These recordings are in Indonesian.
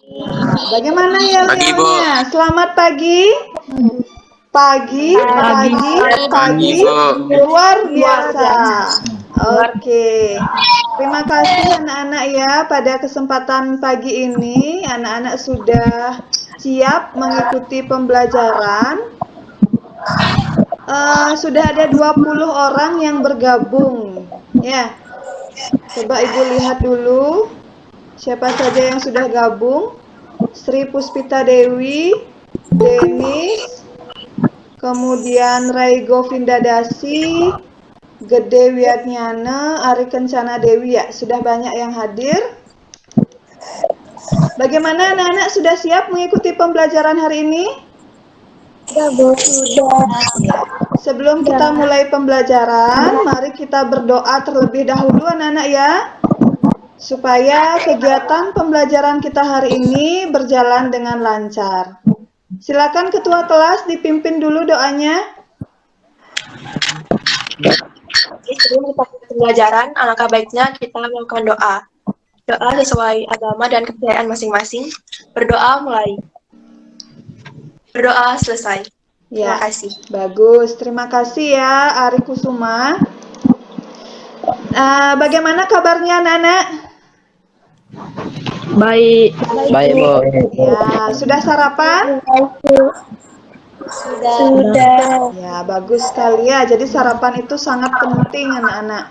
Nah, bagaimana Pagi, Bu. yel-yelnya? Selamat pagi. Pagi, Pagi. Pagi, pagi, Bu. luar biasa. Oke. Terima kasih anak-anak ya. Pada kesempatan pagi ini, anak-anak sudah siap mengikuti pembelajaran. Sudah ada 20 orang yang bergabung. Ya, coba Ibu lihat dulu siapa saja yang sudah gabung. Sri Puspita Dewi, Denis, kemudian Raigo Vindadasi, Gede Wiatnyana, Ari Kencana Dewi ya. Sudah banyak yang hadir. Bagaimana anak-anak sudah siap mengikuti pembelajaran hari ini? Sudah. Ya. Sebelum kita mulai pembelajaran, mari kita berdoa terlebih dahulu anak-anak ya. Supaya kegiatan pembelajaran kita hari ini berjalan dengan lancar. Silakan ketua kelas dipimpin dulu doanya. Sebelum kita pembelajaran, alangkah baiknya kita melakukan doa. Doa sesuai agama dan kepercayaan masing-masing. Berdoa mulai. Berdoa selesai. Terima Ya, kasih. bagus. Terima kasih ya Ari Kusuma. Bagaimana kabarnya anak-anak? Baik, Bu. Ya, sudah sarapan? Sudah. Ya, bagus sekali ya. Jadi sarapan itu sangat penting anak-anak.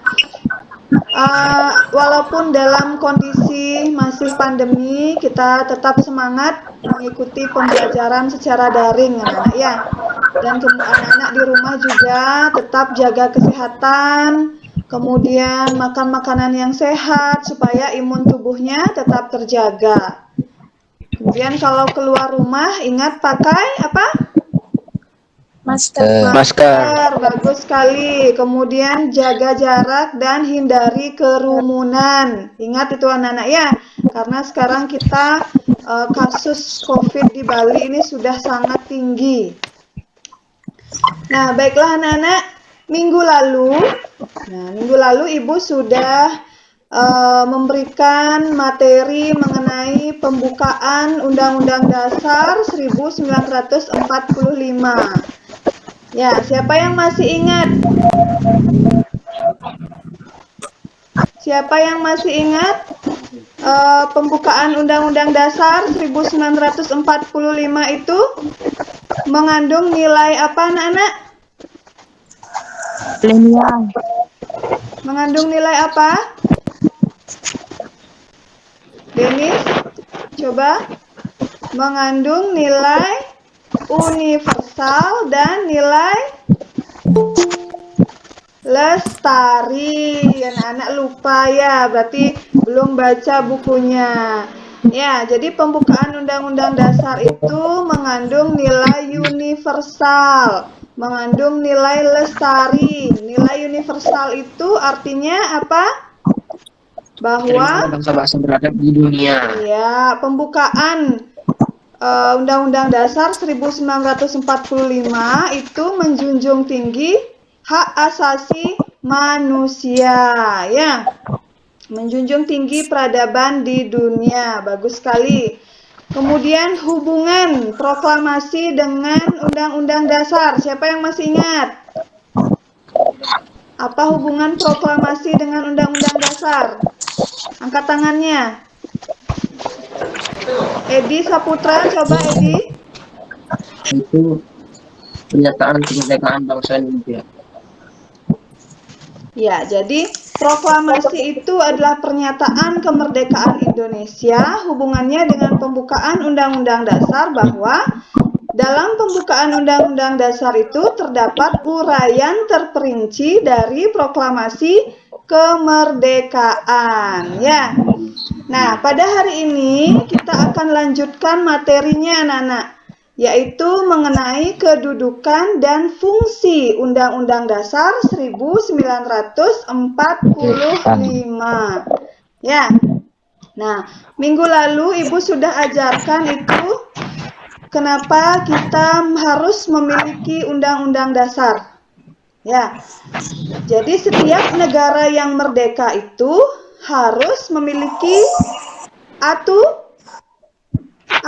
Walaupun dalam kondisi masih pandemi, kita tetap semangat mengikuti pembelajaran secara daring anak-anak ya. Dan anak-anak di rumah juga tetap jaga kesehatan, kemudian makan makanan yang sehat supaya imun tubuhnya tetap terjaga. Kemudian kalau keluar rumah ingat pakai apa? Masker, bagus sekali. Kemudian jaga jarak dan hindari kerumunan. Ingat itu anak-anak ya, karena sekarang kita kasus COVID di Bali ini sudah sangat tinggi. Nah, baiklah anak-anak, minggu lalu Ibu sudah memberikan materi mengenai pembukaan Undang-Undang Dasar 1945. Ya, siapa yang masih ingat? Siapa yang masih ingat pembukaan Undang-Undang Dasar 1945 itu mengandung nilai apa anak-anak? Mengandung nilai apa? Denis, coba. Mengandung nilai universal dan nilai lestari. Anak-anak lupa ya, berarti belum baca bukunya. Ya, jadi pembukaan Undang-Undang Dasar itu mengandung nilai universal, mengandung nilai lestari. Nilai universal itu artinya apa? Bahwa bangsa-bangsa beradab di dunia. ya, pembukaan Undang-Undang Dasar 1945 itu menjunjung tinggi hak asasi manusia, ya. Menjunjung tinggi peradaban di dunia. Bagus sekali. Kemudian hubungan proklamasi dengan Undang-Undang Dasar. Siapa yang masih ingat? Apa hubungan proklamasi dengan Undang-Undang Dasar? Angkat tangannya. Edi Saputra, coba Edi. Itu pernyataan kemerdekaan bangsa Indonesia. Ya, jadi proklamasi itu adalah pernyataan kemerdekaan Indonesia hubungannya dengan pembukaan Undang-Undang Dasar bahwa dalam pembukaan Undang-Undang Dasar itu terdapat uraian terperinci dari proklamasi kemerdekaan, ya. Nah, pada hari ini kita akan lanjutkan materinya anak-anak, yaitu mengenai kedudukan dan fungsi Undang-Undang Dasar 1945. Ya. Nah, minggu lalu Ibu sudah ajarkan itu kenapa kita harus memiliki Undang-Undang Dasar. Ya. Jadi setiap negara yang merdeka itu harus memiliki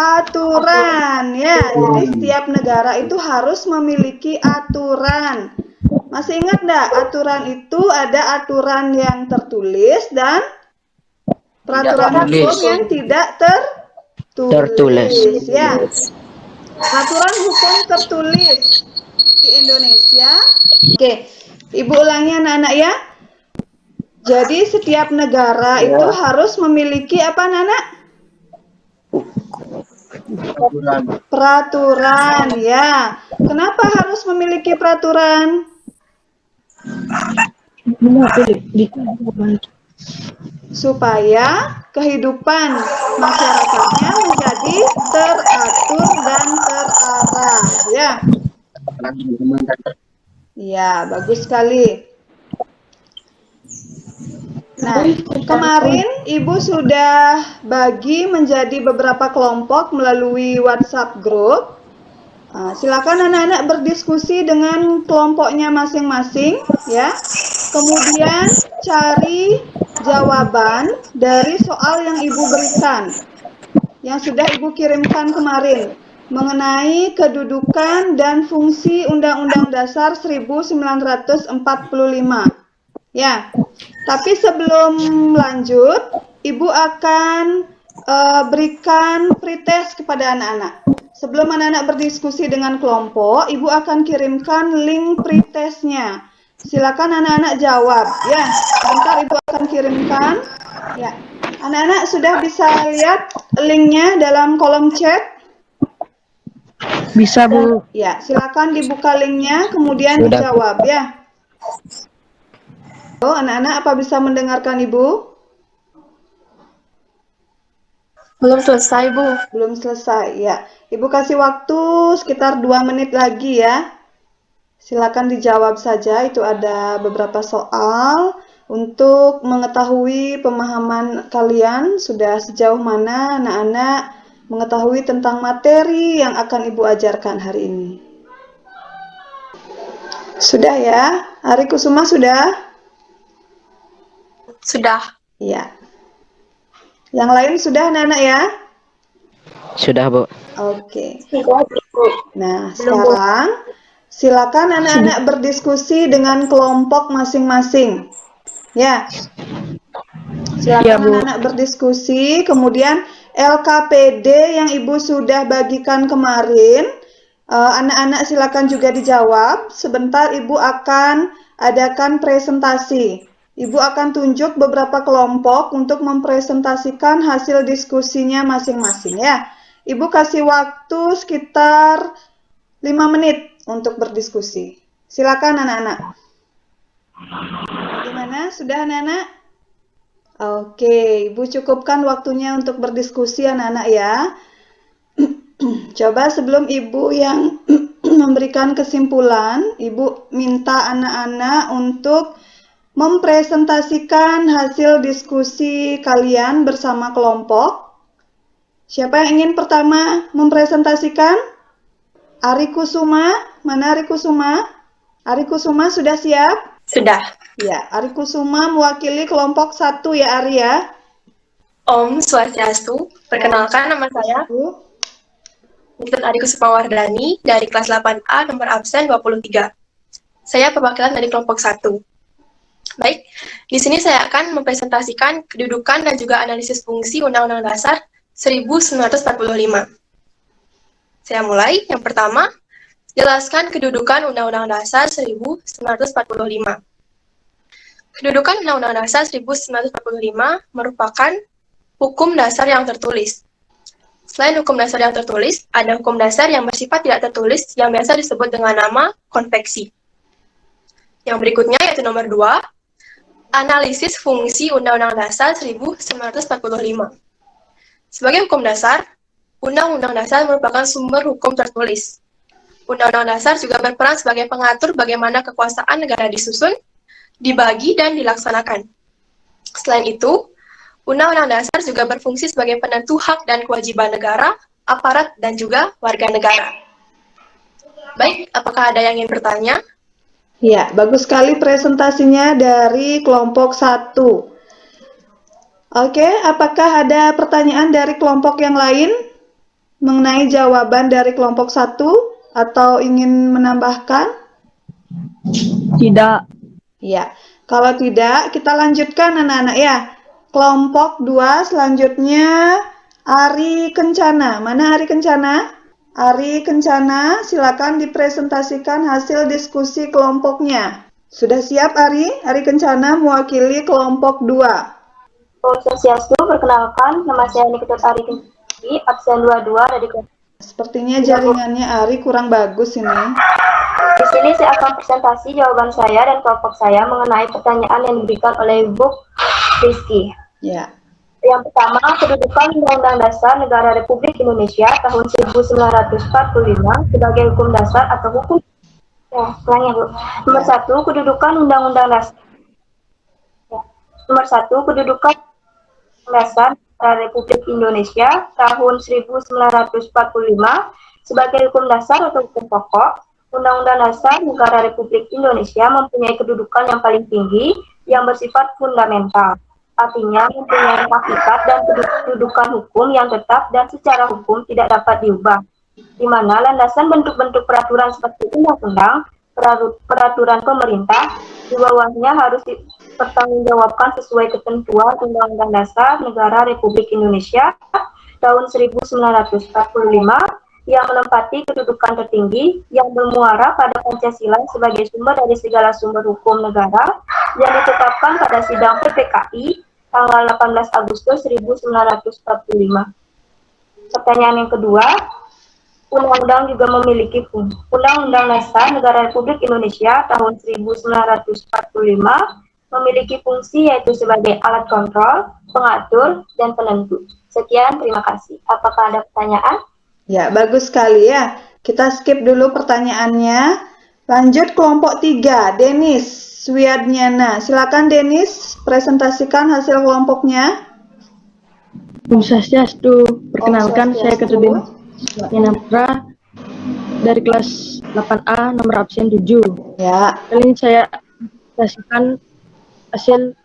aturan ya. Jadi setiap negara itu harus memiliki aturan. Masih ingat enggak? Aturan itu ada aturan yang tertulis dan peraturan hukum yang tidak tertulis ya. Aturan hukum tertulis di Indonesia. Oke, Ibu ulangi anak-anak ya. Jadi setiap negara itu harus memiliki apa anak-anak? Peraturan ya. Kenapa harus memiliki peraturan? Supaya kehidupan masyarakatnya menjadi teratur dan terarah ya. Ya, bagus sekali. Nah, kemarin Ibu sudah bagi menjadi beberapa kelompok melalui WhatsApp group. Silakan anak-anak berdiskusi dengan kelompoknya masing-masing ya. Kemudian cari jawaban dari soal yang Ibu berikan, yang sudah Ibu kirimkan kemarin, mengenai kedudukan dan fungsi Undang-Undang Dasar 1945. Ya, tapi sebelum lanjut, Ibu akan berikan pretest kepada anak-anak. Sebelum anak-anak berdiskusi dengan kelompok, Ibu akan kirimkan link pretestnya. Silakan anak-anak jawab. Ya, sebentar Ibu akan kirimkan. Ya, anak-anak sudah bisa lihat linknya dalam kolom chat? Bisa, Bu. Ya, silakan dibuka linknya, kemudian dijawab ya. Oh, anak-anak apa bisa mendengarkan Ibu? Belum selesai, Bu. Belum selesai, ya. Ibu kasih waktu sekitar 2 menit lagi ya. Silakan dijawab saja, itu ada beberapa soal untuk mengetahui pemahaman kalian sudah sejauh mana anak-anak mengetahui tentang materi yang akan Ibu ajarkan hari ini. Sudah ya? Ari Kusuma sudah? Sudah. Iya. Yang lain sudah anak-anak ya? Sudah, Bu. Oke. Nah, sekarang silakan anak-anak berdiskusi dengan kelompok masing-masing. Ya. Silakan anak-anak berdiskusi, kemudian LKPD yang Ibu sudah bagikan kemarin, anak-anak silakan juga dijawab. Sebentar Ibu akan adakan presentasi. Ibu akan tunjuk beberapa kelompok untuk mempresentasikan hasil diskusinya masing-masing ya. Ibu kasih waktu sekitar 5 menit untuk berdiskusi. Silakan anak-anak. Gimana? Sudah anak-anak? Oke, Ibu cukupkan waktunya untuk berdiskusi anak-anak ya. Coba sebelum Ibu yang memberikan kesimpulan, Ibu minta anak-anak untuk mempresentasikan hasil diskusi kalian bersama kelompok. Siapa yang ingin pertama mempresentasikan? Ari Kusuma, mana Ari Kusuma? Ari Kusuma sudah siap? Sudah. Ya, Ari Kusuma mewakili kelompok 1 ya Ari ya. Om Swastiastu, perkenalkan nama saya Mr. Ari Kusuma Wardani dari kelas 8A nomor absen 23. Saya perwakilan dari kelompok 1. Baik, di sini saya akan mempresentasikan kedudukan dan juga analisis fungsi Undang-Undang Dasar 1945. Saya mulai. Yang pertama, jelaskan kedudukan Undang-Undang Dasar 1945. Kedudukan Undang-Undang Dasar 1945 merupakan hukum dasar yang tertulis. Selain hukum dasar yang tertulis, ada hukum dasar yang bersifat tidak tertulis yang biasa disebut dengan nama konveksi. Yang berikutnya yaitu nomor 2, analisis fungsi Undang-Undang Dasar 1945. Sebagai hukum dasar, Undang-Undang Dasar merupakan sumber hukum tertulis. Undang-Undang Dasar juga berperan sebagai pengatur bagaimana kekuasaan negara disusun, dibagi, dan dilaksanakan. Selain itu, Undang-Undang Dasar juga berfungsi sebagai penentu hak dan kewajiban negara, aparat, dan juga warga negara. Baik, apakah ada yang ingin bertanya? Ya, bagus sekali presentasinya dari kelompok 1. Oke, apakah ada pertanyaan dari kelompok yang lain? mengenai jawaban dari kelompok 1 atau ingin menambahkan? Tidak. Ya, kalau tidak kita lanjutkan anak-anak ya. Kelompok 2 selanjutnya Ari Kencana. Mana Ari Kencana? Ari Kencana, silakan dipresentasikan hasil diskusi kelompoknya. Sudah siap Ari? Ari Kencana mewakili kelompok 2. Om Swastiastu, perkenalkan, nama saya Nikita Ari Kencana, absen 22 dari kelompok. Sepertinya jaringannya Ari kurang bagus ini. Di sini saya akan presentasi jawaban saya dan kelompok saya mengenai pertanyaan yang diberikan oleh Ibu Rizky. Ya. Yang pertama, kedudukan Undang-Undang Dasar Negara Republik Indonesia tahun 1945 sebagai hukum dasar atau hukum. Ya, ulangi Bu. Nomor 1, kedudukan Undang-Undang Dasar. Ya. Nomor 1, kedudukan Dasar Negara Republik Indonesia tahun 1945 sebagai hukum dasar atau hukum pokok. Undang-Undang Dasar Negara Republik Indonesia mempunyai kedudukan yang paling tinggi yang bersifat fundamental. Artinya mempunyai hakikat dan kedudukan hukum yang tetap dan secara hukum tidak dapat diubah. Di mana landasan bentuk-bentuk peraturan seperti undang-undang, peraturan pemerintah, di bawahnya harus dipertanggungjawabkan sesuai ketentuan Undang-Undang Dasar Negara Republik Indonesia tahun 1945 yang menempati kedudukan tertinggi yang bermuara pada Pancasila sebagai sumber dari segala sumber hukum negara yang ditetapkan pada sidang PPKI tanggal 18 Agustus 1945. Pertanyaan yang kedua, Undang-undang juga memiliki fungsi. Undang-Undang Dasar Negara Republik Indonesia tahun 1945 memiliki fungsi yaitu sebagai alat kontrol, pengatur, dan penentu. Sekian, terima kasih. Apakah ada pertanyaan? Ya, bagus sekali ya. Kita skip dulu pertanyaannya. Lanjut kelompok 3, Denis Swiadnyana. Silakan Denis, presentasikan hasil kelompoknya. Om Swastiastu, perkenalkan saya Ketua Denis Swiadnyana dari kelas 8A nomor absen 7. Ya. Kali ini saya presentasikan hasil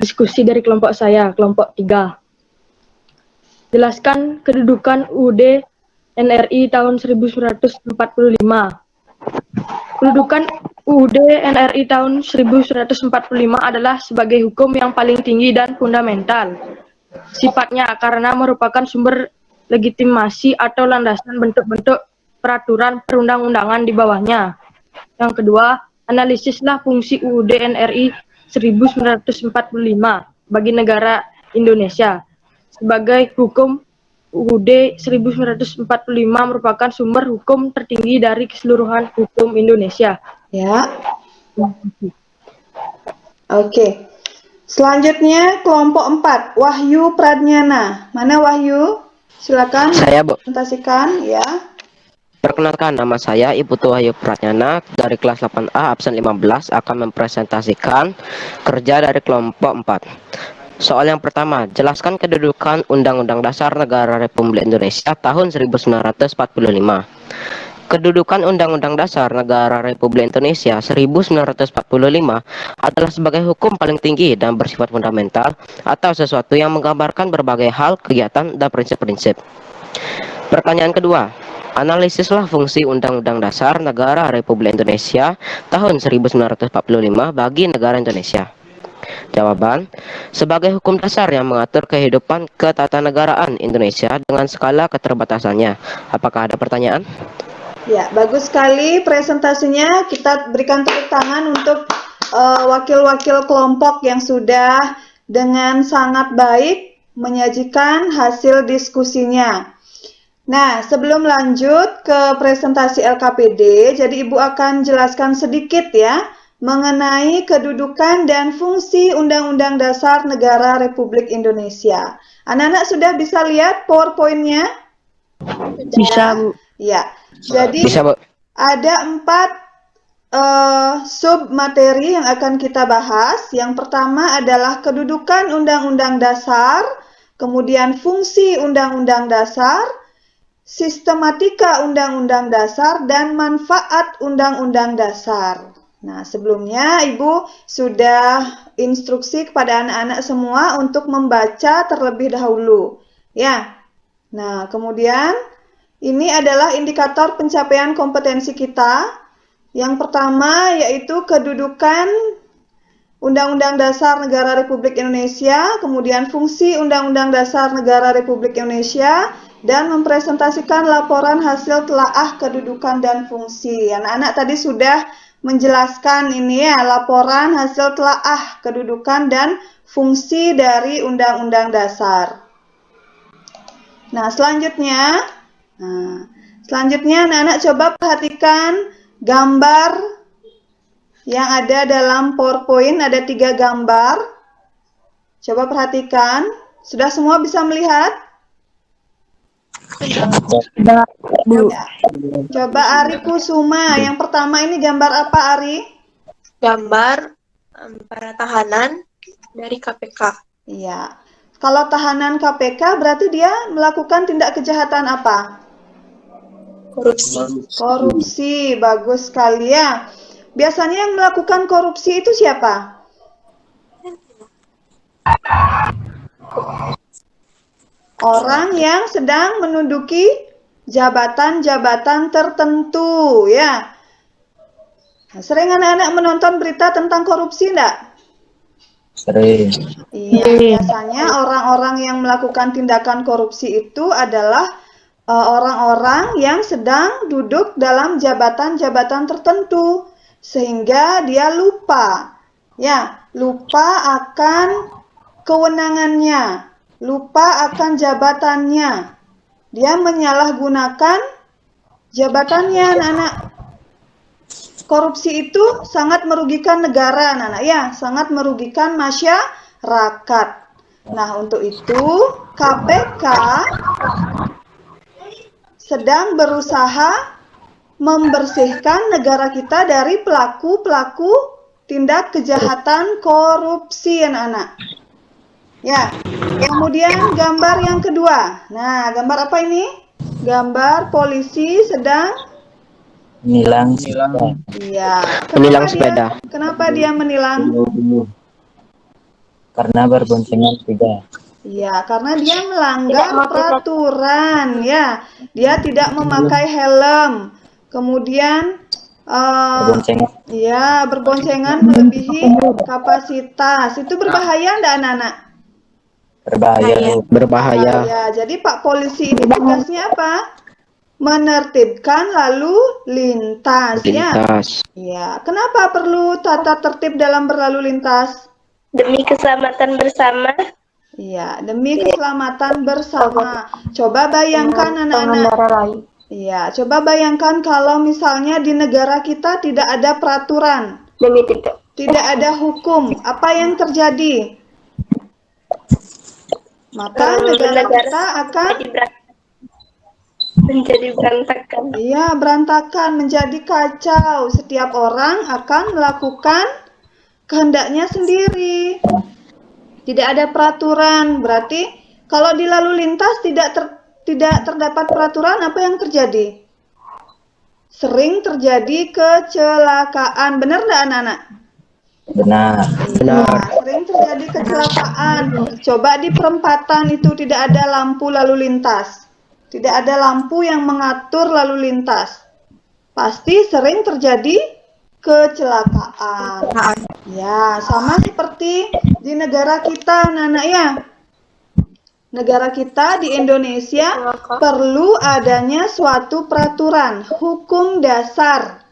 diskusi dari kelompok saya, kelompok 3. Jelaskan kedudukan UUD NRI tahun 1945. Kedudukan UUD NRI tahun 1945 adalah sebagai hukum yang paling tinggi dan fundamental. Sifatnya karena merupakan sumber legitimasi atau landasan bentuk-bentuk peraturan perundang-undangan di bawahnya. Yang kedua, analisislah fungsi UUD NRI 1945 bagi negara Indonesia. Sebagai hukum, UUD 1945 merupakan sumber hukum tertinggi dari keseluruhan hukum Indonesia. Ya. Oke. Selanjutnya kelompok 4, Wahyu Pradnyana. Mana Wahyu? Silakan. Saya, Bu. Presentasikan ya. Perkenalkan, nama saya Ibu Wahyu Pradnyana dari kelas 8A absen 15 akan mempresentasikan kerja dari kelompok 4. Soal yang pertama, jelaskan kedudukan Undang-Undang Dasar Negara Republik Indonesia tahun 1945. Kedudukan Undang-Undang Dasar Negara Republik Indonesia 1945 adalah sebagai hukum paling tinggi dan bersifat fundamental atau sesuatu yang menggambarkan berbagai hal, kegiatan, dan prinsip-prinsip. Pertanyaan kedua, analisislah fungsi Undang-Undang Dasar Negara Republik Indonesia tahun 1945 bagi negara Indonesia. Jawaban, sebagai hukum dasar yang mengatur kehidupan ketatanegaraan Indonesia dengan skala keterbatasannya. Apakah ada pertanyaan? Ya, bagus sekali presentasinya. Kita berikan tepuk tangan untuk wakil-wakil kelompok yang sudah dengan sangat baik menyajikan hasil diskusinya. Nah, sebelum lanjut ke presentasi LKPD, jadi Ibu akan jelaskan sedikit ya mengenai kedudukan dan fungsi Undang-Undang Dasar Negara Republik Indonesia. Anak-anak sudah bisa lihat PowerPoint-nya? Bisa, Bu. Ya, jadi Bisa, Bu. ada 4 sub materi yang akan kita bahas. Yang pertama adalah kedudukan Undang-Undang Dasar, kemudian fungsi Undang-Undang Dasar, sistematika Undang-Undang Dasar, dan manfaat Undang-Undang Dasar. Nah, sebelumnya Ibu sudah instruksi kepada anak-anak semua untuk membaca terlebih dahulu. Ya. Nah, kemudian Ini adalah indikator pencapaian kompetensi kita. Yang pertama yaitu kedudukan Undang-Undang Dasar Negara Republik Indonesia, kemudian fungsi Undang-Undang Dasar Negara Republik Indonesia, dan mempresentasikan laporan hasil telaah kedudukan dan fungsi. Anak-anak tadi sudah menjelaskan ini ya, laporan hasil telaah kedudukan dan fungsi dari Undang-Undang Dasar. Nah, selanjutnya anak-anak coba perhatikan gambar yang ada dalam PowerPoint. Ada 3 gambar. Coba perhatikan. Sudah semua bisa melihat? Sudah, Bu. Ya. Coba Ari Kusuma. Yang pertama ini gambar apa, Ari? Gambar para tahanan dari KPK. Iya. Kalau tahanan KPK berarti dia melakukan tindak kejahatan apa? Korupsi. Korupsi. Bagus sekali ya. Biasanya yang melakukan korupsi itu siapa? Orang yang sedang menduduki jabatan-jabatan tertentu ya. Nah, sering anak-anak menonton berita tentang korupsi enggak? Sering. Iya, biasanya orang-orang yang melakukan tindakan korupsi itu adalah orang-orang yang sedang duduk dalam jabatan-jabatan tertentu. Sehingga dia lupa akan kewenangannya, lupa akan jabatannya. Dia menyalahgunakan jabatannya, anak-anak. Korupsi itu sangat merugikan negara, anak-anak ya, sangat merugikan masyarakat. Nah, untuk itu KPK sedang berusaha membersihkan negara kita dari pelaku-pelaku tindak kejahatan korupsi, anak-anak. Ya, kemudian gambar yang kedua. Nah, gambar apa ini? Gambar polisi sedang Menilang sepeda. Iya. Menilang sepeda. Kenapa dia menilang? Karena berboncengan sepeda. Iya, karena dia melanggar peraturan, ya. Dia tidak memakai helm. Kemudian berboncengan melebihi kapasitas. Itu berbahaya enggak, anak-anak? Berbahaya. Jadi Pak Polisi ini tugasnya apa? Menertibkan lalu lintas. Ya. Kenapa perlu tata tertib dalam berlalu lintas? Demi keselamatan bersama. Iya, demi keselamatan bersama. Coba bayangkan anak-anak. Iya, coba bayangkan kalau misalnya di negara kita tidak ada peraturan, tidak ada hukum, apa yang terjadi? Maka negara kita akan menjadi berantakan. Iya, berantakan, menjadi kacau. Setiap orang akan melakukan kehendaknya sendiri. Tidak ada peraturan, berarti kalau di lalu lintas tidak terdapat peraturan, apa yang terjadi? Sering terjadi kecelakaan. Benar enggak, anak-anak? Benar. Iya, sering terjadi kecelakaan. Coba di perempatan itu tidak ada lampu lalu lintas. Tidak ada lampu yang mengatur lalu lintas. Pasti sering terjadi kecelakaan. Ya, sama seperti di negara kita, anak-anak ya. Negara kita di Indonesia perlu adanya suatu peraturan hukum dasar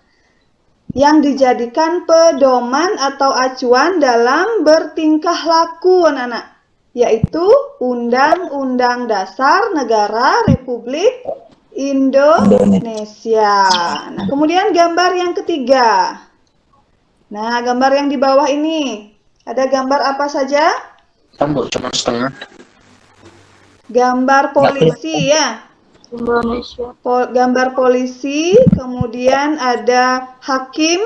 yang dijadikan pedoman atau acuan dalam bertingkah laku, anak-anak, yaitu Undang-Undang Dasar Negara Republik Indonesia. Nah, kemudian gambar yang ketiga. Nah, gambar yang di bawah ini ada gambar apa saja? Cuma setengah. Gambar polisi ya. Indonesia. Gambar polisi, kemudian ada hakim,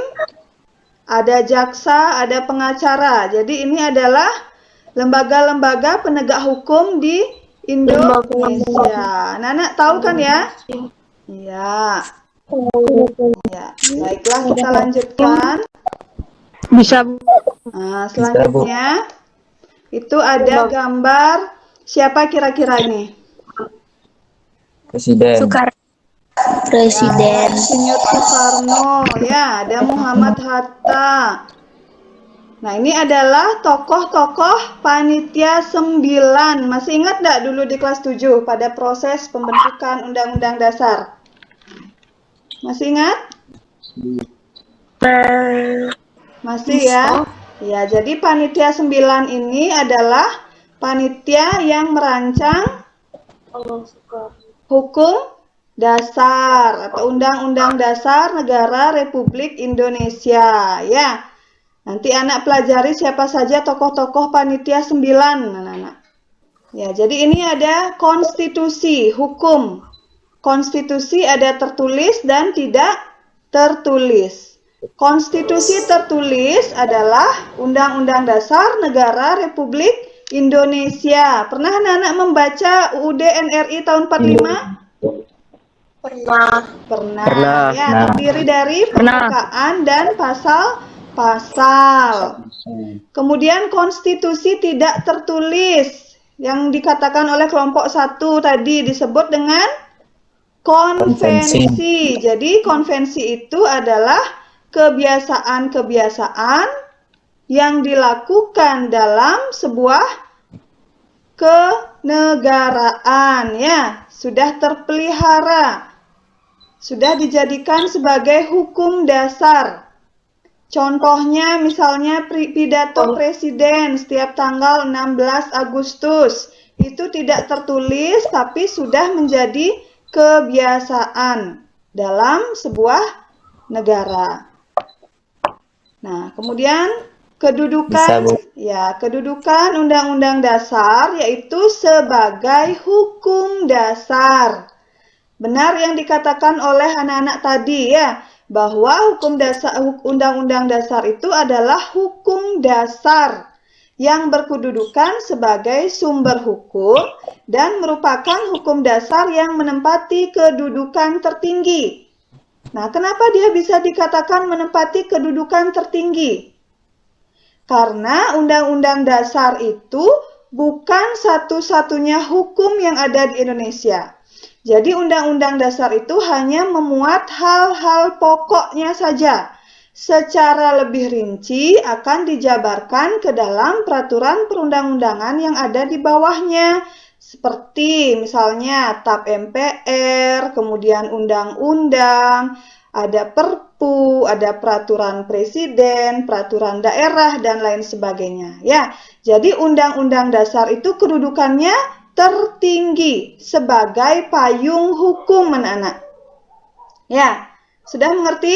ada jaksa, ada pengacara. Jadi ini adalah lembaga-lembaga penegak hukum di Indonesia. Anak-anak tahu kan ya? Iya. Ya, baiklah kita lanjutkan. Bisa. Nah, selanjutnya itu ada gambar siapa kira-kira ini? Presiden. Ya, Insinyur Soekarno, ya, ada Muhammad Hatta. Nah, ini adalah tokoh-tokoh panitia 9. Masih ingat nggak dulu di kelas 7 pada proses pembentukan Undang-Undang Dasar? Masih ingat? Masih ya? Ya, jadi panitia 9 ini adalah panitia yang merancang hukum dasar atau Undang-Undang Dasar Negara Republik Indonesia, ya. Nanti anak pelajari siapa saja tokoh-tokoh panitia 9, anak-anak. Ya, jadi ini ada konstitusi, hukum. Konstitusi ada tertulis dan tidak tertulis. Konstitusi tertulis adalah Undang-Undang Dasar Negara Republik Indonesia. Pernah anak-anak membaca UUD NRI tahun 45? Pernah. Ya, terdiri dari pembukaan dan pasal-pasal. Kemudian konstitusi tidak tertulis yang dikatakan oleh kelompok 1 tadi disebut dengan konvensi. Jadi konvensi itu adalah kebiasaan-kebiasaan yang dilakukan dalam sebuah kenegaraan, ya, sudah terpelihara. Sudah dijadikan sebagai hukum dasar. Contohnya misalnya pidato presiden setiap tanggal 16 Agustus. Itu tidak tertulis tapi sudah menjadi kebiasaan dalam sebuah negara. Nah, kemudian kedudukan Undang-Undang Dasar yaitu sebagai hukum dasar. Benar yang dikatakan oleh anak-anak tadi, ya, bahwa Undang-Undang Dasar itu adalah hukum dasar yang berkedudukan sebagai sumber hukum dan merupakan hukum dasar yang menempati kedudukan tertinggi. Nah, kenapa dia bisa dikatakan menempati kedudukan tertinggi? Karena Undang-Undang Dasar itu bukan satu-satunya hukum yang ada di Indonesia. Jadi Undang-Undang Dasar itu hanya memuat hal-hal pokoknya saja. Secara lebih rinci akan dijabarkan ke dalam peraturan perundang-undangan yang ada di bawahnya. Seperti misalnya TAP MPR, kemudian undang-undang, ada Perpu, ada peraturan presiden, peraturan daerah, dan lain sebagainya. Ya, jadi Undang-Undang Dasar itu kedudukannya tertinggi sebagai payung hukum, anak-anak. Ya, sudah mengerti?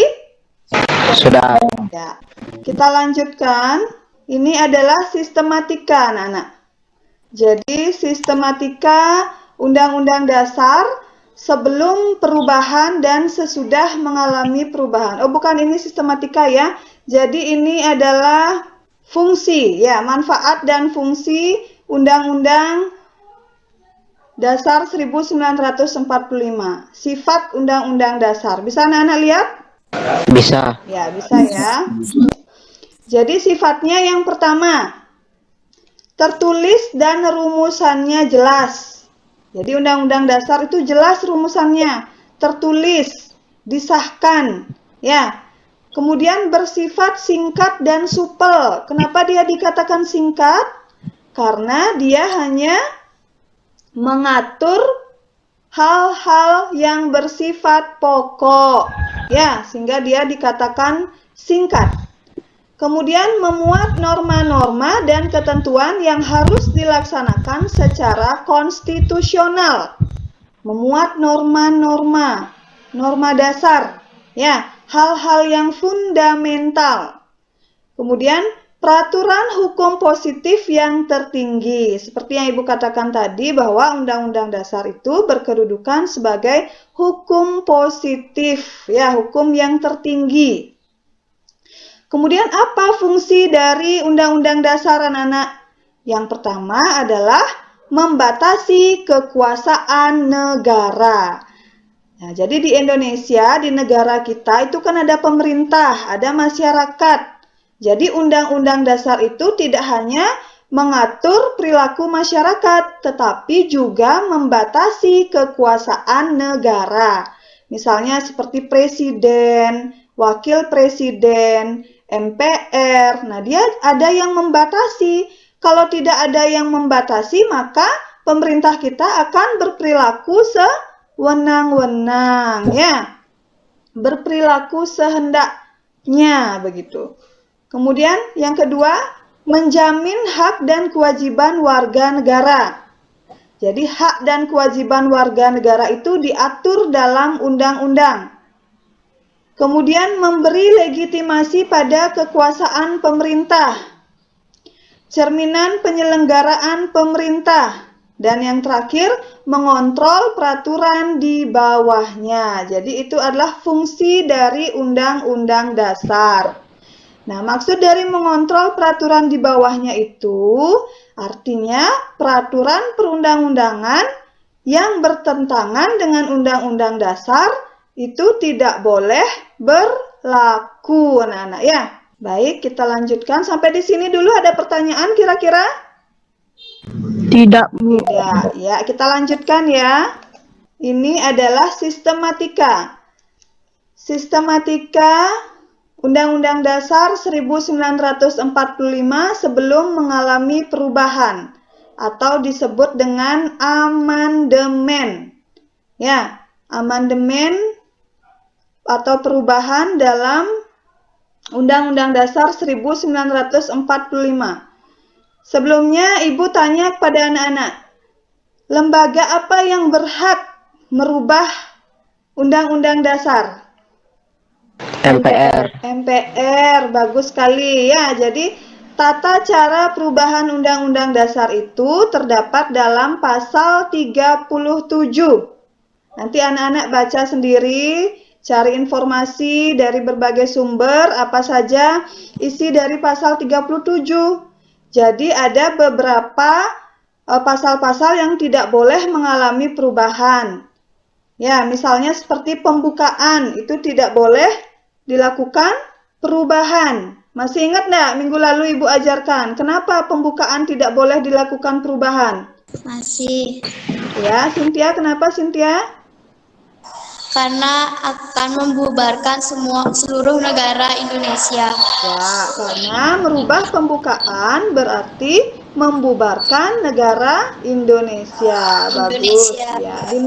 Sudah. Ya. Kita lanjutkan. Ini adalah sistematika, anak-anak. Jadi sistematika Undang-Undang Dasar sebelum perubahan dan sesudah mengalami perubahan. Oh, bukan, ini sistematika ya. Jadi ini adalah fungsi, ya, manfaat dan fungsi Undang-Undang Dasar 1945. Sifat Undang-Undang Dasar. Bisa anak-anak lihat? Bisa. Ya, bisa ya. Jadi sifatnya yang pertama, tertulis dan rumusannya jelas. Jadi Undang-Undang Dasar itu jelas rumusannya, tertulis, disahkan, ya. Kemudian bersifat singkat dan supel. Kenapa dia dikatakan singkat? Karena dia hanya mengatur hal-hal yang bersifat pokok, ya, sehingga dia dikatakan singkat. Kemudian memuat norma-norma dan ketentuan yang harus dilaksanakan secara konstitusional. Memuat norma-norma, norma dasar, ya, hal-hal yang fundamental. Kemudian peraturan hukum positif yang tertinggi. Seperti yang Ibu katakan tadi bahwa Undang-Undang Dasar itu berkedudukan sebagai hukum positif, ya, hukum yang tertinggi. Kemudian apa fungsi dari Undang-Undang Dasar, anak-anak? Yang pertama adalah membatasi kekuasaan negara. Nah, jadi di Indonesia, di negara kita itu kan ada pemerintah, ada masyarakat. Jadi Undang-Undang Dasar itu tidak hanya mengatur perilaku masyarakat, tetapi juga membatasi kekuasaan negara. Misalnya seperti presiden, wakil presiden, MPR. Nah, dia ada yang membatasi. Kalau tidak ada yang membatasi, maka pemerintah kita akan berperilaku sewenang-wenang, ya. Berperilaku sehendaknya, begitu. Kemudian yang kedua, menjamin hak dan kewajiban warga negara. Jadi hak dan kewajiban warga negara itu diatur dalam undang-undang. Kemudian memberi legitimasi pada kekuasaan pemerintah. Cerminan penyelenggaraan pemerintah. Dan yang terakhir, mengontrol peraturan di bawahnya. Jadi itu adalah fungsi dari Undang-Undang Dasar. Nah, maksud dari mengontrol peraturan di bawahnya itu artinya peraturan perundang-undangan yang bertentangan dengan Undang-Undang Dasar itu tidak boleh berlaku, anak-anak, ya. Baik, kita lanjutkan. Sampai di sini dulu ada pertanyaan kira-kira? Tidak, Bu. Tidak. Ya, kita lanjutkan ya. Ini adalah sistematika. Sistematika Undang-Undang Dasar 1945 sebelum mengalami perubahan atau disebut dengan amandemen. Ya, amandemen atau perubahan dalam Undang-Undang Dasar 1945. Sebelumnya, Ibu tanya kepada anak-anak, lembaga apa yang berhak merubah Undang-Undang Dasar? MPR. MPR, bagus sekali ya. Jadi, tata cara perubahan Undang-Undang Dasar itu terdapat dalam pasal 37. Nanti anak-anak baca sendiri, cari informasi dari berbagai sumber, apa saja isi dari pasal 37. Jadi ada beberapa pasal-pasal yang tidak boleh mengalami perubahan. Ya, misalnya seperti pembukaan, itu tidak boleh dilakukan perubahan. Masih ingat enggak minggu lalu Ibu ajarkan, kenapa pembukaan tidak boleh dilakukan perubahan? Masih. Ya, Cynthia, kenapa Cynthia? Karena akan membubarkan seluruh negara Indonesia. Ya, karena merubah pembukaan berarti membubarkan negara Indonesia. Bagus.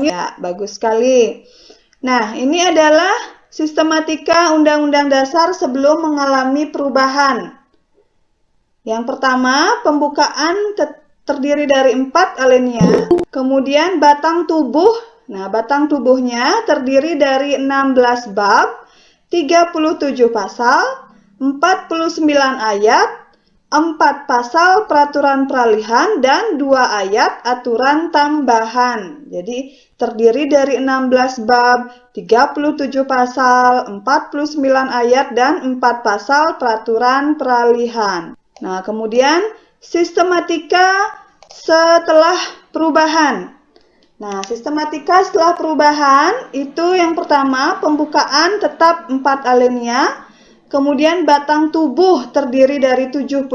Ya, bagus sekali. Nah, ini adalah sistematika Undang-Undang Dasar sebelum mengalami perubahan. Yang pertama, pembukaan terdiri dari 4 alinea. Kemudian batang tubuh. Nah, batang tubuhnya terdiri dari 16 bab, 37 pasal, 49 ayat, 4 pasal peraturan peralihan, dan 2 ayat aturan tambahan. Jadi, terdiri dari 16 bab, 37 pasal, 49 ayat, dan 4 pasal peraturan peralihan. Nah, kemudian sistematika setelah perubahan. Nah, sistematika setelah perubahan itu yang pertama, pembukaan tetap 4 alinea, kemudian batang tubuh terdiri dari 73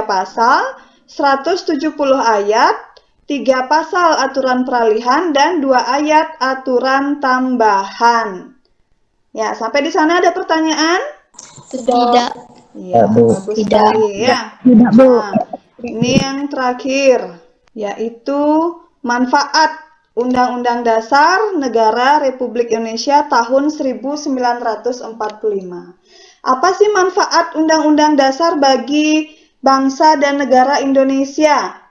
pasal, 170 ayat, 3 pasal aturan peralihan, dan 2 ayat aturan tambahan. Ya, sampai di sana ada pertanyaan? Tidak. Ya, bagus sekali ya. Tidak, Bu. Nah, ini yang terakhir, yaitu manfaat Undang-Undang Dasar Negara Republik Indonesia tahun 1945. Apa sih manfaat Undang-Undang Dasar bagi bangsa dan negara Indonesia?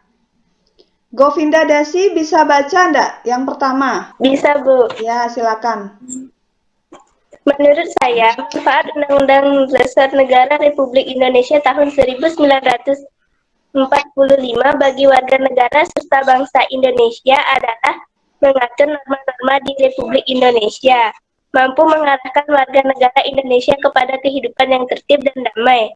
Govinda Dasi bisa baca enggak? Yang pertama. Bisa, Bu. Ya, silakan. Menurut saya, manfaat Undang-Undang Dasar Negara Republik Indonesia tahun 1945 bagi warga negara serta bangsa Indonesia adalah mengatur norma-norma di Republik Indonesia, mampu mengarahkan warga negara Indonesia kepada kehidupan yang tertib dan damai,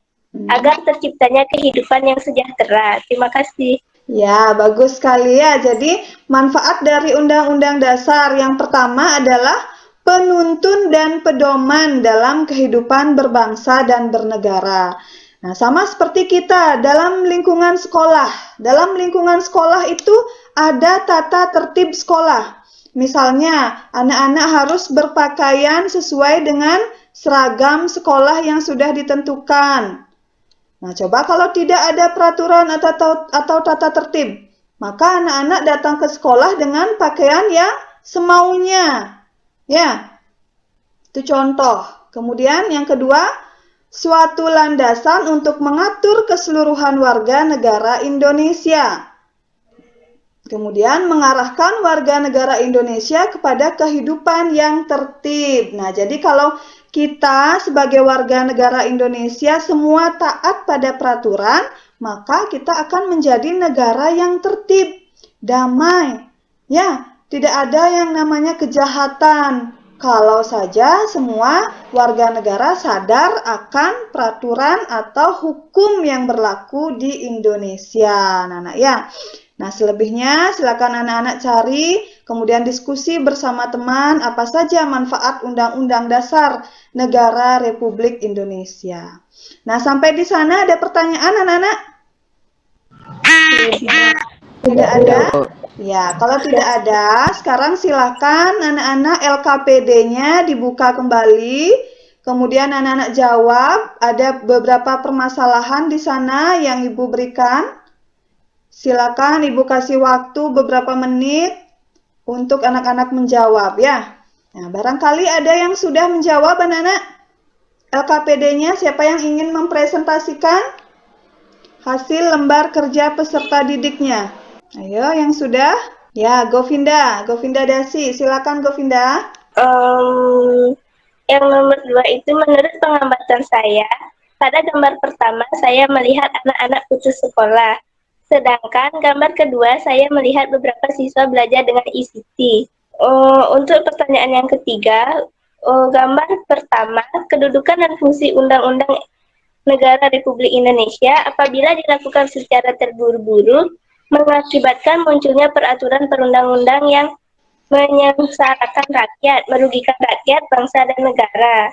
agar terciptanya kehidupan yang sejahtera. Terima kasih. Ya, bagus sekali ya. Jadi, manfaat dari Undang-Undang Dasar yang pertama adalah penuntun dan pedoman dalam kehidupan berbangsa dan bernegara. Nah, sama seperti kita dalam lingkungan sekolah. Dalam lingkungan sekolah itu ada tata tertib sekolah. Misalnya, anak-anak harus berpakaian sesuai dengan seragam sekolah yang sudah ditentukan. Nah, coba kalau tidak ada peraturan atau tata tertib, maka anak-anak datang ke sekolah dengan pakaian yang semaunya. Ya, itu contoh. Kemudian yang kedua, suatu landasan untuk mengatur keseluruhan warga negara Indonesia. Kemudian mengarahkan warga negara Indonesia kepada kehidupan yang tertib. Nah, jadi kalau kita sebagai warga negara Indonesia semua taat pada peraturan, maka kita akan menjadi negara yang tertib, damai. Ya, tidak ada yang namanya kejahatan. Kalau saja semua warga negara sadar akan peraturan atau hukum yang berlaku di Indonesia. Nah, ya. Nah, selebihnya silakan anak-anak cari, kemudian diskusi bersama teman apa saja manfaat Undang-Undang Dasar Negara Republik Indonesia. Nah, sampai di sana ada pertanyaan anak-anak? Tidak ada? Ya, kalau tidak ada, sekarang silakan anak-anak LKPD-nya dibuka kembali. Kemudian anak-anak jawab, ada beberapa permasalahan di sana yang Ibu berikan. Silakan Ibu kasih waktu beberapa menit untuk anak-anak menjawab ya. Nah, barangkali ada yang sudah menjawab anak-anak LKPD-nya, siapa yang ingin mempresentasikan hasil lembar kerja peserta didiknya? Ayo, yang sudah? Ya, Govinda Dasi, silakan Govinda. Yang nomor 2 itu menurut pengamatan saya, pada gambar pertama saya melihat anak-anak putus sekolah. Sedangkan gambar kedua saya melihat beberapa siswa belajar dengan ICT. Untuk pertanyaan yang ketiga, gambar pertama, kedudukan dan fungsi Undang-Undang Negara Republik Indonesia apabila dilakukan secara terburu-buru mengakibatkan munculnya peraturan perundang-undang yang menyengsarakan rakyat, merugikan rakyat, bangsa, dan negara.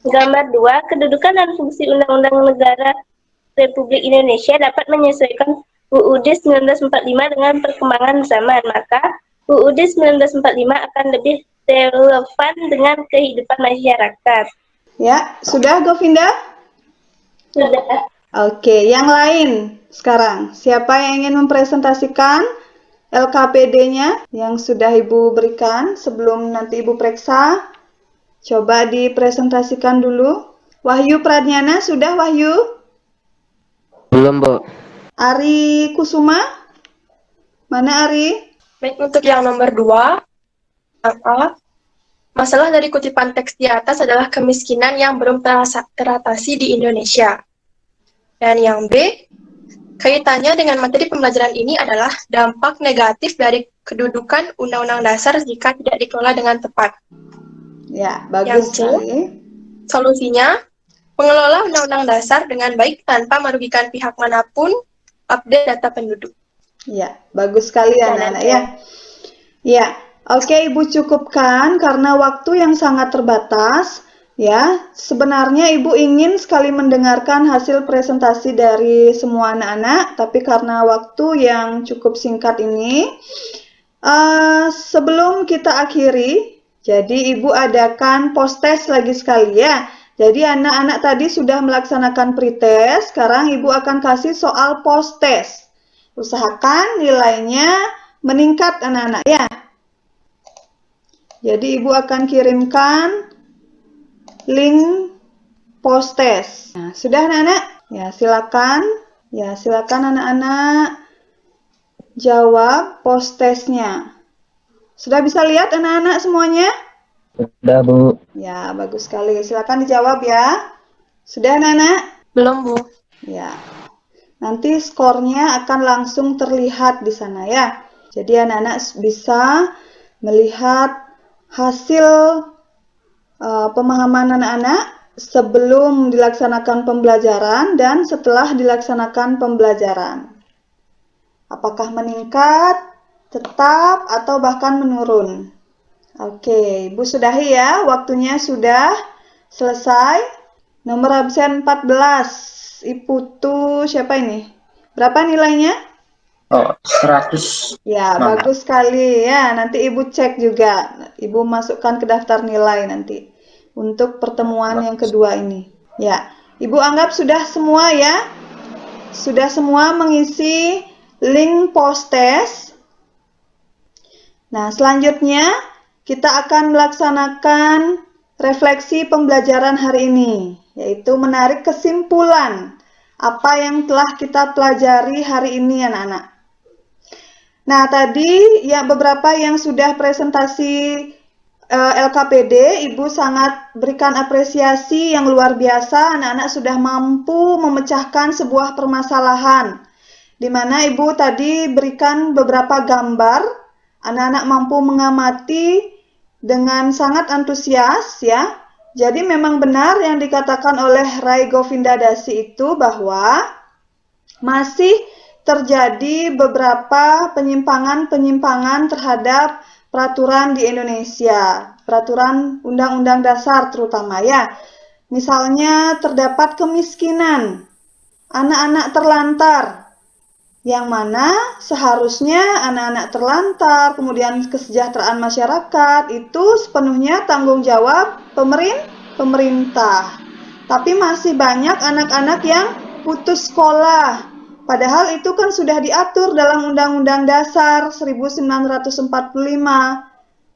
Gambar 2, kedudukan dan fungsi Undang-Undang Negara Republik Indonesia dapat menyesuaikan UUD 1945 dengan perkembangan zaman, maka UUD 1945 akan lebih relevan dengan kehidupan masyarakat. Ya, sudah Govinda? Sudah. Oke, yang lain sekarang. Siapa yang ingin mempresentasikan LKPD-nya yang sudah Ibu berikan sebelum nanti Ibu periksa? Coba dipresentasikan dulu. Wahyu Pradnyana, sudah Wahyu? Belum, Bu. Ari Kusuma? Mana Ari? Baik, untuk yang nomor 2, masalah dari kutipan teks di atas adalah kemiskinan yang belum teratasi di Indonesia. Dan yang B, kaitannya dengan materi pembelajaran ini adalah dampak negatif dari kedudukan Undang-Undang Dasar jika tidak dikelola dengan tepat. Ya, bagus sekali. Solusinya, mengelola Undang-Undang Dasar dengan baik tanpa merugikan pihak manapun, update data penduduk. Ya, bagus sekali anak-anak ya. Ya, oke Ibu cukupkan karena waktu yang sangat terbatas. Ya, sebenarnya Ibu ingin sekali mendengarkan hasil presentasi dari semua anak-anak, tapi karena waktu yang cukup singkat ini, sebelum kita akhiri, jadi Ibu adakan post-test lagi sekali ya. Jadi anak-anak tadi sudah melaksanakan pretest, sekarang Ibu akan kasih soal post-test. Usahakan nilainya meningkat anak-anak ya. Jadi Ibu akan kirimkan link post-test. Nah, sudah anak-anak? Ya, silakan. Ya, silakan anak-anak jawab post-testnya. Sudah bisa lihat anak-anak semuanya? Sudah, Bu. Ya, bagus sekali. Silakan dijawab ya. Sudah, anak-anak? Belum, Bu. Ya. Nanti skornya akan langsung terlihat di sana ya. Jadi anak-anak bisa melihat hasil pemahaman anak-anak sebelum dilaksanakan pembelajaran dan setelah dilaksanakan pembelajaran. Apakah meningkat, tetap, atau bahkan menurun? Oke, Ibu sudahi ya, waktunya sudah selesai. Nomor absen 14, Iputu siapa ini? Berapa nilainya? Oh, 100. Ya, bagus sekali ya. Nanti Ibu cek juga. Ibu masukkan ke daftar nilai nanti untuk pertemuan yang kedua ini. Ya, Ibu anggap sudah semua ya? Sudah semua mengisi link post test. Nah, selanjutnya kita akan melaksanakan refleksi pembelajaran hari ini, yaitu menarik kesimpulan apa yang telah kita pelajari hari ini anak-anak. Nah, tadi ya beberapa yang sudah presentasi LKPD, Ibu sangat berikan apresiasi yang luar biasa. Anak-anak sudah mampu memecahkan sebuah permasalahan, di mana Ibu tadi berikan beberapa gambar. Anak-anak mampu mengamati dengan sangat antusias ya. Jadi memang benar yang dikatakan oleh Rai Govinda Dasi itu bahwa masih terjadi beberapa penyimpangan-penyimpangan terhadap peraturan di Indonesia, peraturan Undang-Undang Dasar terutama ya. Misalnya terdapat kemiskinan, anak-anak terlantar, yang mana seharusnya anak-anak terlantar, kemudian kesejahteraan masyarakat itu sepenuhnya tanggung jawab pemerintah. Tapi masih banyak anak-anak yang putus sekolah. Padahal itu kan sudah diatur dalam Undang-Undang Dasar 1945,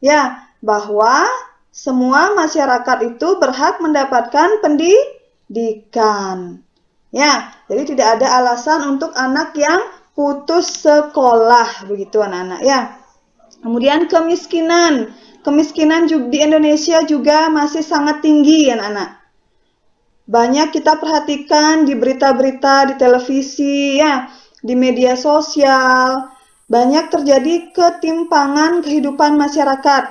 ya, bahwa semua masyarakat itu berhak mendapatkan pendidikan. Ya, jadi tidak ada alasan untuk anak yang putus sekolah, begitu anak-anak ya. Kemudian kemiskinan di Indonesia juga masih sangat tinggi anak-anak. Banyak kita perhatikan di berita-berita, di televisi, ya, di media sosial, banyak terjadi ketimpangan kehidupan masyarakat.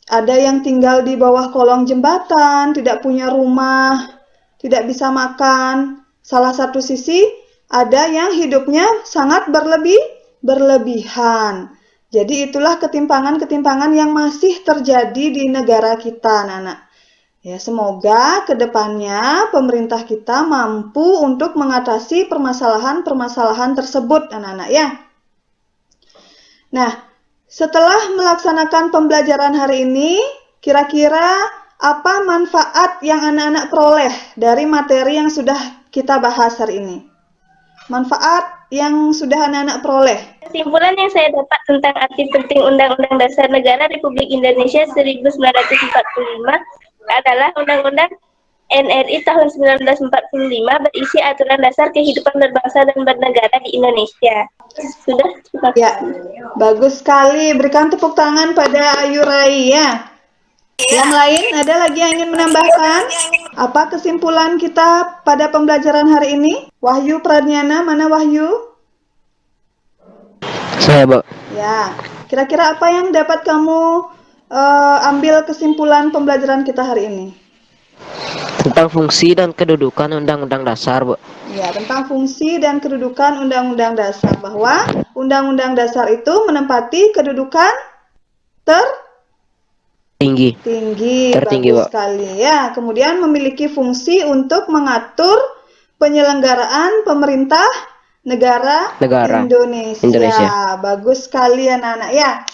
Ada yang tinggal di bawah kolong jembatan, tidak punya rumah, tidak bisa makan. Salah satu sisi, ada yang hidupnya sangat berlebihan. Jadi itulah ketimpangan-ketimpangan yang masih terjadi di negara kita, anak-anak. Ya, semoga ke depannya pemerintah kita mampu untuk mengatasi permasalahan-permasalahan tersebut, anak-anak ya. Nah, setelah melaksanakan pembelajaran hari ini, kira-kira apa manfaat yang anak-anak peroleh dari materi yang sudah kita bahas hari ini? Manfaat yang sudah anak-anak peroleh. Kesimpulan yang saya dapat tentang arti penting Undang-Undang Dasar Negara Republik Indonesia 1945 adalah Undang-Undang NRI tahun 1945 berisi aturan dasar kehidupan berbangsa dan bernegara di Indonesia. Sudah? Ya, bagus sekali. Berikan tepuk tangan pada Ayu Rai ya. Yang lain, ada lagi yang ingin menambahkan? Apa kesimpulan kita pada pembelajaran hari ini? Wahyu Pradnyana, mana Wahyu? Saya, Bu. Ya, kira-kira apa yang dapat kamu ambil kesimpulan pembelajaran kita hari ini? Tentang fungsi dan kedudukan Undang-Undang Dasar, Bu. Ya, tentang fungsi dan kedudukan Undang-Undang Dasar, bahwa Undang-Undang Dasar itu menempati kedudukan Tertinggi, bagus Bu. sekali ya. Kemudian memiliki fungsi untuk mengatur penyelenggaraan pemerintah negara Indonesia. Bagus sekali anak-anak ya.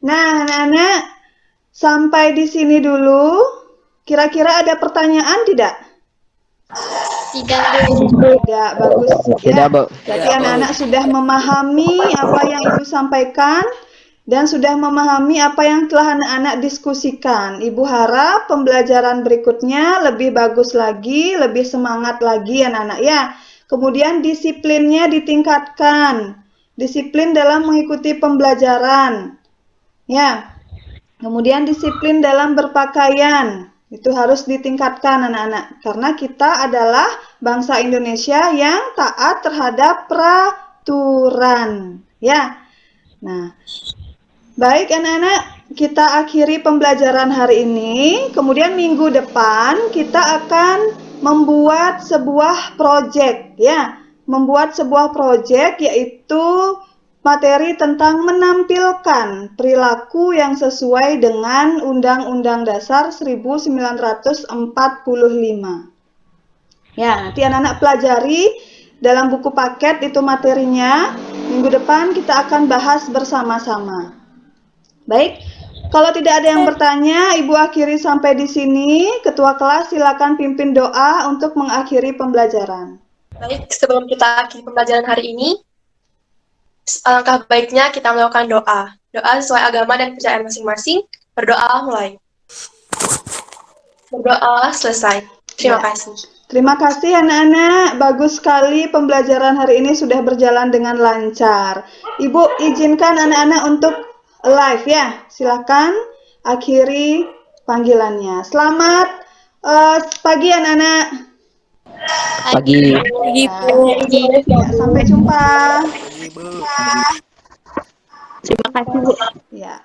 Nah, anak-anak, sampai di sini dulu. Kira-kira ada pertanyaan tidak? Tidak. Tidak, bagus ya. Tidak, Bu. Jadi anak-anak sudah memahami apa yang Ibu sampaikan dan sudah memahami apa yang telah anak-anak diskusikan. Ibu harap pembelajaran berikutnya lebih bagus lagi, lebih semangat lagi anak-anak ya. Kemudian disiplinnya ditingkatkan. Disiplin dalam mengikuti pembelajaran. Ya. Kemudian disiplin dalam berpakaian, itu harus ditingkatkan anak-anak, karena kita adalah bangsa Indonesia yang taat terhadap peraturan, ya. Nah, baik anak-anak, kita akhiri pembelajaran hari ini, kemudian minggu depan kita akan membuat sebuah proyek, ya. Membuat sebuah proyek yaitu materi tentang menampilkan perilaku yang sesuai dengan Undang-Undang Dasar 1945. Ya, nanti anak-anak pelajari dalam buku paket itu materinya. Minggu depan kita akan bahas bersama-sama. Baik, kalau tidak ada yang bertanya, Ibu akhiri sampai di sini. Ketua kelas silakan pimpin doa untuk mengakhiri pembelajaran. Baik, sebelum kita akhiri pembelajaran hari ini, alangkah baiknya kita melakukan doa. Doa sesuai agama dan kepercayaan masing-masing. Berdoa mulai. Berdoa selesai. Terima kasih. Terima kasih anak-anak, bagus sekali pembelajaran hari ini sudah berjalan dengan lancar. Ibu izinkan anak-anak untuk live ya, silakan akhiri panggilannya. Selamat pagi anak-anak. Pagi. Ya, sampai jumpa. Terima kasih, Bu. Ya.